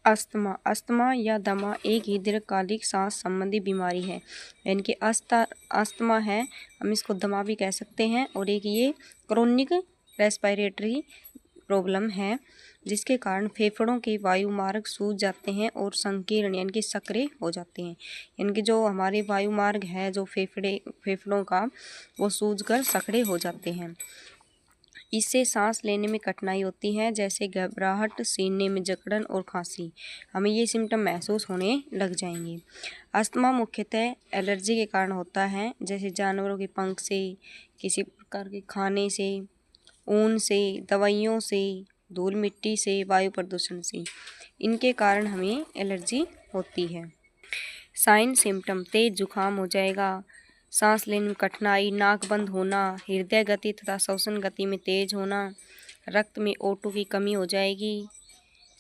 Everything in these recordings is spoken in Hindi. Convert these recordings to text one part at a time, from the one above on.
अस्थमा या दमा एक ही दीर्घकालिक सांस संबंधी बीमारी है। यानी कि अस्थमा है, हम इसको दमा भी कह सकते हैं। और एक ये क्रोनिक रेस्पिरेटरी प्रॉब्लम है जिसके कारण फेफड़ों के वायु मार्ग सूज जाते हैं और संकीर्ण यानी कि सक्रिय हो जाते हैं। यानी कि जो हमारे वायु मार्ग है जो फेफड़ों का, वो सूज कर सक्रिय हो जाते हैं। इससे सांस लेने में कठिनाई होती है, जैसे घबराहट, सीने में जकड़न और खांसी। हमें ये सिम्टम महसूस होने लग जाएंगे। अस्थमा मुख्यतः एलर्जी के कारण होता है, जैसे जानवरों के पंख से, किसी प्रकार के खाने से, ऊन से, दवाइयों से, धूल मिट्टी से, वायु प्रदूषण से। इनके कारण हमें एलर्जी होती है। साइन सिम्टम: तेज जुकाम हो जाएगा, सांस लेने में कठिनाई, नाक बंद होना, हृदय गति तथा श्वसन गति में तेज होना, रक्त में O2 की कमी हो जाएगी,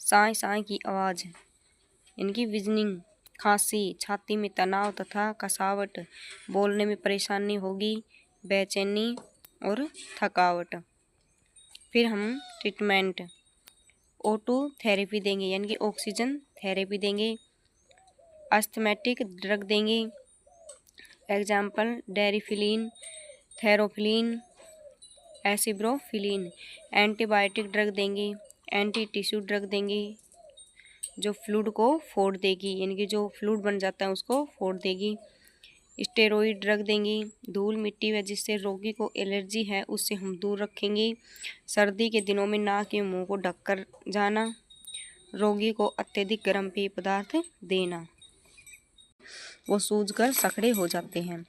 साय साय की आवाज़ यानी कि विजनिंग, खांसी, छाती में तनाव तथा कसावट, बोलने में परेशानी होगी, बेचैनी और थकावट। फिर हम ट्रीटमेंट O2 थेरेपी देंगे यानी कि ऑक्सीजन थेरेपी देंगे, अस्थमैटिक ड्रग देंगे, एग्जाम्पल डेरिफिलिन, थेरोफिलिन, एसिब्रोफिलिन। एंटीबायोटिक ड्रग देंगे, एंटी टिश्यू ड्रग देंगे जो फ्लूइड को फोड़ देगी, यानी कि जो फ्लूइड बन जाता है उसको फोड़ देगी। स्टेरॉइड ड्रग देंगी, धूल मिट्टी व जिससे रोगी को एलर्जी है उससे हम दूर रखेंगे। सर्दी के दिनों में नाक या मुंह को ढककर जाना, रोगी को अत्यधिक गर्म पेय पदार्थ देना, वो सूजकर सक्रिय हो जाते हैं।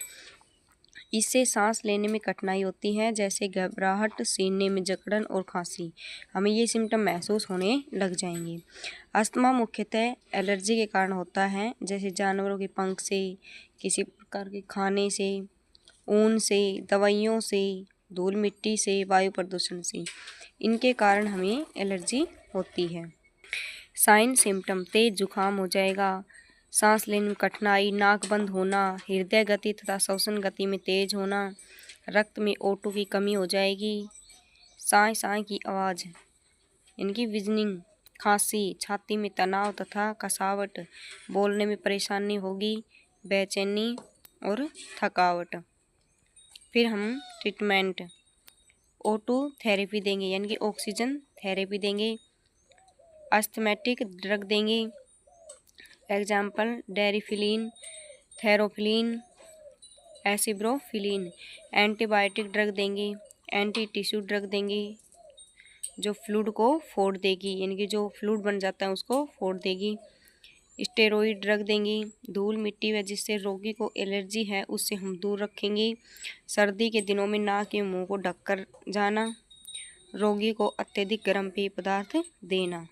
इससे सांस लेने में कठिनाई होती है, जैसे घबराहट, सीने में जकड़न और खांसी। हमें ये सिम्टम महसूस होने लग जाएंगे। अस्थमा मुख्यतः एलर्जी के कारण होता है, जैसे जानवरों के पंख से, किसी प्रकार के खाने से, ऊन से, दवाइयों से, धूल मिट्टी से, वायु प्रदूषण से। इनके कारण हमें एलर्जी होती है। साइन सिम्टम: तेज जुकाम हो जाएगा, सांस लेने में कठिनाई, नाक बंद होना, हृदय गति तथा श्वसन गति में तेज होना, रक्त में O2 की कमी हो जाएगी, साय साय की आवाज़ यानी कि विजनिंग, खांसी, छाती में तनाव तथा कसावट, बोलने में परेशानी होगी, बेचैनी और थकावट। फिर हम ट्रीटमेंट O2 थेरेपी देंगे यानी कि ऑक्सीजन थेरेपी देंगे, अस्थमैटिक ड्रग देंगे, एग्जाम्पल डेरिफिलिन, थेरोफिलिन, एसिब्रोफिलिन। एंटीबायोटिक ड्रग देंगे, एंटी टिश्यू ड्रग देंगे जो फ्लूइड को फोड़ देगी, यानी कि जो फ्लूइड बन जाता है उसको फोड़ देगी। स्टेरॉइड ड्रग देंगी, धूल मिट्टी व जिससे रोगी को एलर्जी है उससे हम दूर रखेंगे। सर्दी के दिनों में नाक या मुंह को ढककर जाना, रोगी को अत्यधिक गर्म पेय पदार्थ देना,